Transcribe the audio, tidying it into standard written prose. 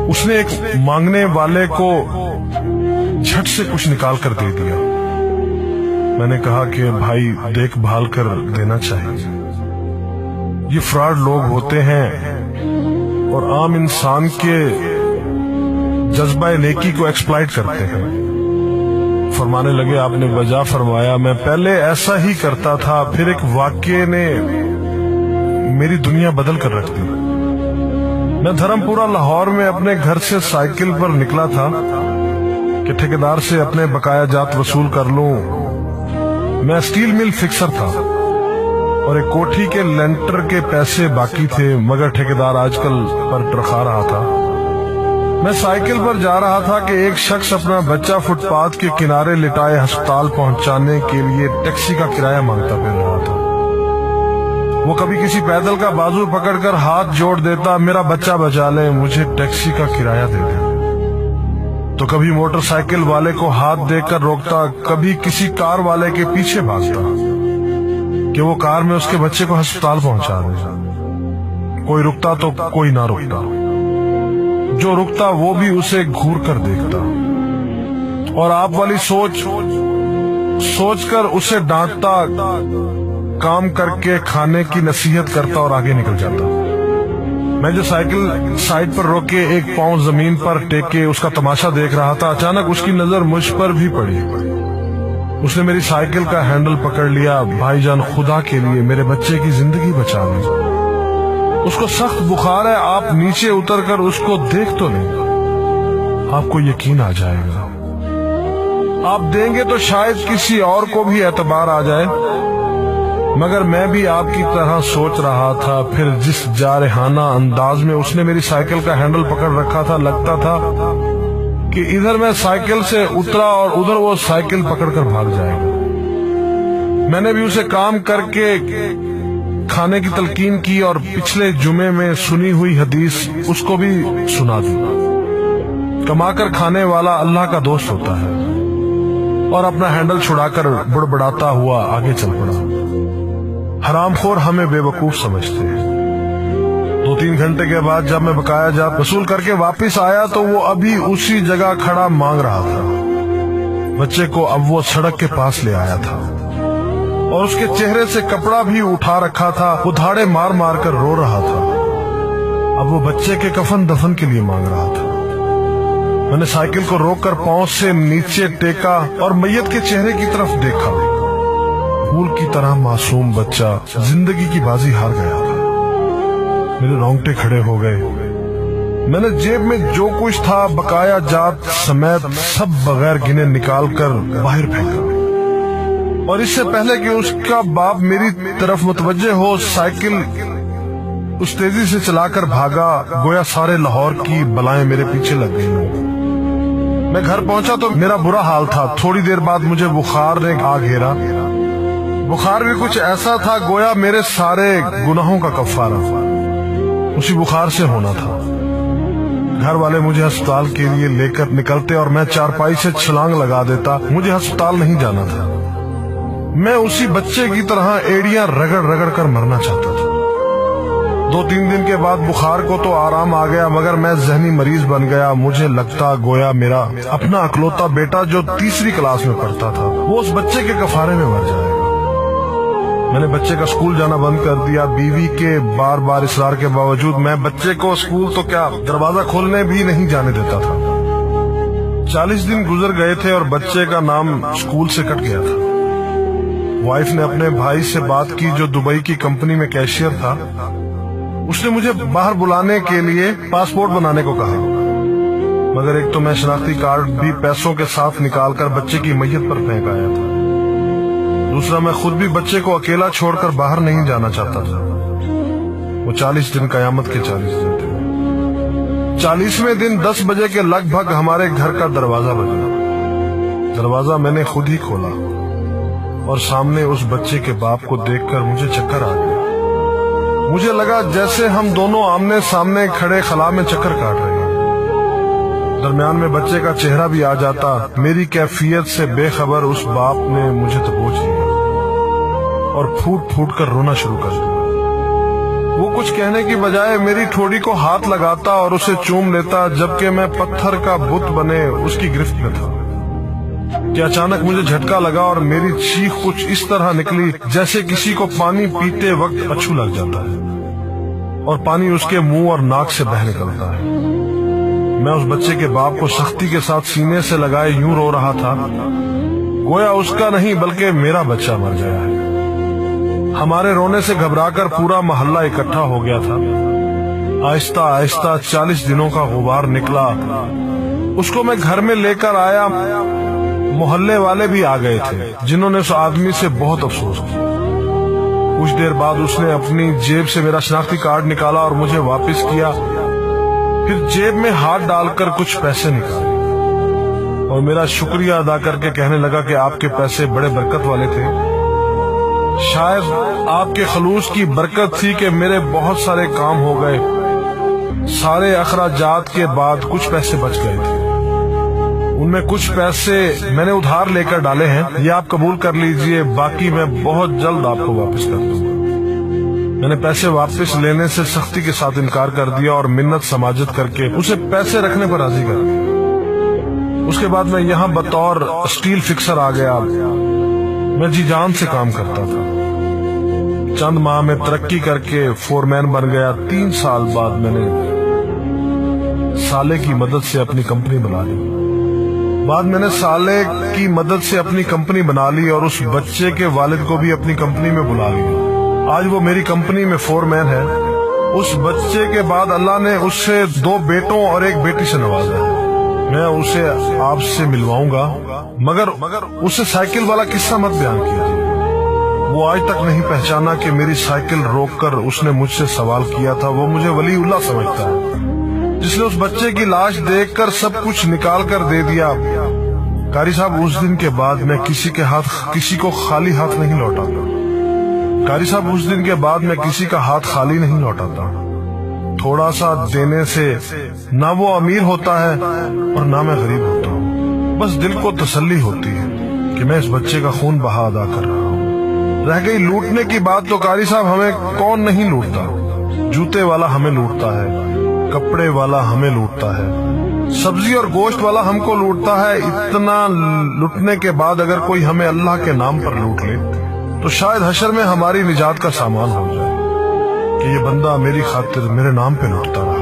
اس نے ایک مانگنے والے کو جھٹ سے کچھ نکال کر دے دیا۔ میں نے کہا کہ بھائی دیکھ بھال کر دینا چاہیے، یہ فراڈ لوگ ہوتے ہیں اور عام انسان کے جذبہ نیکی کو ایکسپلائٹ کرتے ہیں۔ فرمانے لگے آپ نے بجا فرمایا، میں پہلے ایسا ہی کرتا تھا، پھر ایک واقعے نے میری دنیا بدل کر رکھ دی۔ میں دھرم پورہ لاہور میں اپنے گھر سے سائیکل پر نکلا تھا کہ ٹھیکیدار سے اپنے بقایا جات وصول کر لوں۔ میں اسٹیل مل فکسر تھا اور ایک کوٹھی کے لینٹر کے پیسے باقی تھے، مگر ٹھیکیدار آج کل پر ٹرخا رہا تھا۔ میں سائیکل پر جا رہا تھا کہ ایک شخص اپنا بچہ فٹ پاتھ کے کنارے لٹائے ہسپتال پہنچانے کے لیے ٹیکسی کا کرایہ مانگتا پھر رہا تھا۔ وہ کبھی کسی پیدل کا بازو پکڑ کر ہاتھ جوڑ دیتا، میرا بچہ بچا لے، مجھے ٹیکسی کا کرایہ دے دے، تو کبھی موٹر سائیکل والے کو ہاتھ دے کر روکتا، کبھی کسی کار والے کے پیچھے بھاگتا کہ وہ کار میں اس کے بچے کو ہسپتال پہنچا دے۔ کوئی رکتا تو کوئی نہ رکتا، جو رکتا وہ بھی اسے گھور کر دیکھتا اور آپ والی سوچ کر اسے ڈانٹتا، کام کر کے کھانے کی نصیحت کرتا اور آگے نکل جاتا۔ میں جو سائیکل سائیڈ پر روک کے ایک پاؤں زمین پر ٹیکے اس کا تماشا دیکھ رہا تھا، اچانک اس کی نظر مجھ پر بھی پڑی۔ اس نے میری سائیکل کا ہینڈل پکڑ لیا، بھائی جان خدا کے لیے میرے بچے کی زندگی بچا لیں، اس کو سخت بخار ہے، آپ نیچے اتر کر اس کو دیکھ تو لیں، آپ کو یقین آ جائے گا، آپ دیں گے تو شاید کسی اور کو بھی اعتبار آ جائے۔ مگر میں بھی آپ کی طرح سوچ رہا تھا۔ پھر جس جارحانہ انداز میں اس نے میری سائیکل کا ہینڈل پکڑ رکھا تھا، لگتا تھا کہ ادھر میں سائیکل سے اترا اور ادھر وہ سائیکل پکڑ کر بھاگ جائے گا۔ میں نے بھی اسے کام کر کے کھانے کی تلقین کی اور پچھلے جمعے میں سنی ہوئی حدیث اس کو بھی سنا دی، کما کر کھانے والا اللہ کا دوست ہوتا ہے، اور اپنا ہینڈل چھڑا کر بڑبڑاتا ہوا آگے چل پڑا۔ حرام خور ہمیں بے وقوف سمجھتے ہیں۔ 2-3 گھنٹے کے بعد جب میں بقایا جات وصول کر کے واپس آیا تو وہ ابھی اسی جگہ کھڑا مانگ رہا تھا۔ بچے کو اب وہ سڑک کے پاس لے آیا تھا اور اس کے چہرے سے کپڑا بھی اٹھا رکھا تھا، وہ دھاڑے مار مار کر رو رہا تھا۔ اب وہ بچے کے کفن دفن کے لیے مانگ رہا تھا۔ میں نے سائیکل کو روک کر پاؤں سے نیچے ٹیکا اور میت کے چہرے کی طرف دیکھا۔ پھول کی طرح معصوم بچہ زندگی کی بازی ہار گیا تھا۔ میرے رونگٹے کھڑے ہو گئے۔ میں نے جیب میں جو کچھ تھا بقایا جات سمیت سب بغیر گنے نکال کر باہر پھینکا، اور اس سے پہلے کہ اس کا باپ میری طرف متوجہ ہو، سائیکل اس تیزی سے چلا کر بھاگا گویا سارے لاہور کی بلائیں میرے پیچھے لگ گئی ہوں۔ میں گھر پہنچا تو میرا برا حال تھا۔ تھوڑی دیر بعد مجھے بخار نے آ گھیرا۔ بخار بھی کچھ ایسا تھا گویا میرے سارے گناہوں کا کفارہ اسی بخار سے ہونا تھا۔ گھر والے مجھے ہسپتال کے لیے لے کر نکلتے اور میں چارپائی سے چھلانگ لگا دیتا۔ مجھے ہسپتال نہیں جانا تھا، میں اسی بچے کی طرح ایڑیاں رگڑ رگڑ کر مرنا چاہتا تھا۔ 2-3 دن کے بعد بخار کو تو آرام آ گیا، مگر میں ذہنی مریض بن گیا۔ مجھے لگتا گویا میرا اپنا اکلوتا بیٹا جو 3ری کلاس میں پڑھتا تھا وہ اس بچے کے کفارے میں مر جائے گا۔ میں نے بچے کا اسکول جانا بند کر دیا۔ بیوی کے بار بار اصرار کے باوجود میں بچے کو اسکول تو کیا دروازہ کھولنے بھی نہیں جانے دیتا تھا۔ 40 دن گزر گئے تھے اور بچے کا نام اسکول سے کٹ گیا تھا۔ وائف نے اپنے بھائی سے بات کی جو دبئی کی کمپنی میں کیشیئر تھا۔ اس نے مجھے باہر بلانے کے لیے پاسپورٹ بنانے کو کہا، مگر ایک تو میں شناختی کارڈ بھی پیسوں کے ساتھ نکال کر بچے کی میت پر پھینک آیا تھا، دوسرا میں خود بھی بچے کو اکیلا چھوڑ کر باہر نہیں جانا چاہتا تھا۔ وہ 40 دن قیامت کے 40 دن تھے۔ 40ویں دن 10 بجے کے لگ بھگ ہمارے گھر کا دروازہ بجا۔ دروازہ میں نے خود ہی کھولا اور سامنے اس بچے کے باپ کو دیکھ کر مجھے چکر آ گیا۔ مجھے لگا جیسے ہم دونوں آمنے سامنے کھڑے خلا میں چکر کاٹ رہے ہیں۔ درمیان میں بچے کا چہرہ بھی آ جاتا۔ میری کیفیت سے بے خبر اس باپ نے مجھے دبوچ لیا اور پھوٹ پھوٹ کر رونا شروع کر دیا۔ وہ کچھ کہنے کی بجائے میری ٹھوڑی کو ہاتھ لگاتا اور اسے چوم لیتا، جبکہ میں پتھر کا بت بنے اس کی گرفت میں تھا کہ اچانک مجھے جھٹکا لگا اور میری چیخ کچھ اس طرح نکلی جیسے کسی کو پانی پیتے وقت اچھو لگ جاتا ہے اور پانی اس کے منہ اور ناک سے بہہ نکلتا ہے۔ میں اس بچے کے باپ کو سختی کے ساتھ سینے سے لگائے یوں رو رہا تھا گویا اس کا نہیں بلکہ میرا بچہ مر گیا ہے۔ ہمارے رونے سے گھبرا کر پورا محلہ اکٹھا ہو گیا تھا۔ آہستہ آہستہ 40 دنوں کا غبار نکلا، اس کو میں گھر میں لے کر آیا۔ محلے والے بھی آ گئے تھے جنہوں نے اس آدمی سے بہت افسوس کیا۔ کچھ دیر بعد اس نے اپنی جیب سے میرا شناختی کارڈ نکالا اور مجھے واپس کیا، پھر جیب میں ہاتھ ڈال کر کچھ پیسے نکالے اور میرا شکریہ ادا کر کے کہنے لگا کہ آپ کے پیسے بڑے برکت والے تھے، شاید آپ کے خلوص کی برکت تھی کہ میرے بہت سارے کام ہو گئے۔ سارے اخراجات کے بعد کچھ پیسے بچ گئے تھے، ان میں کچھ پیسے میں نے ادھار لے کر ڈالے ہیں، یہ آپ قبول کر لیجئے، باقی میں بہت جلد آپ کو واپس کر دوں گا۔ میں نے پیسے واپس لینے سے سختی کے ساتھ انکار کر دیا اور منت سماجت کر کے اسے پیسے رکھنے پر راضی کر دیا۔ اس کے بعد میں یہاں بطور اسٹیل فکسر آ گیا۔ میں جی جان سے کام کرتا تھا، چند ماہ میں ترقی کر کے فور مین بن گیا۔ 3 سال بعد میں نے سالے کی مدد سے اپنی کمپنی بنا لی۔ اور اس بچے کے والد کو بھی اپنی کمپنی میں بلا لیا۔ آج وہ میری کمپنی میں فور مین ہے۔ اس بچے کے بعد اللہ نے اس سے 2 بیٹوں اور 1 بیٹی سے نوازا ہے۔ میں اسے آپ سے ملواؤں گا، مگر اسے سائیکل والا قصہ مت بیان کیجیے۔ وہ آج تک نہیں پہچانا کہ میری سائیکل روک کر اس نے مجھ سے سوال کیا تھا۔ وہ مجھے ولی اللہ سمجھتا ہے جس نے اس بچے کی لاش دیکھ کر سب کچھ نکال کر دے دیا۔ قاری صاحب اس دن کے بعد میں کسی کو خالی ہاتھ نہیں لوٹاتا۔ قاری صاحب اس دن کے بعد میں کسی کا ہاتھ خالی نہیں لوٹاتا۔ تھوڑا سا دینے سے نہ وہ امیر ہوتا ہے اور نہ میں غریب ہوتا ہوں۔ بس دل کو تسلی ہوتی ہے کہ میں اس بچے کا خون بہا ادا کر رہا ہوں۔ رہ گئی لوٹنے کی بات تو قاری صاحب ہمیں کون نہیں لوٹتا۔ جوتے والا ہمیں لوٹتا ہے، کپڑے والا ہمیں لوٹتا ہے، سبزی اور گوشت والا ہم کو لوٹتا ہے۔ اتنا لوٹنے کے بعد اگر کوئی ہمیں اللہ کے نام پر لوٹ لے تو شاید حشر میں ہماری نجات کا سامان ہو جائے کہ یہ بندہ میری خاطر میرے نام پہ لوٹتا رہا۔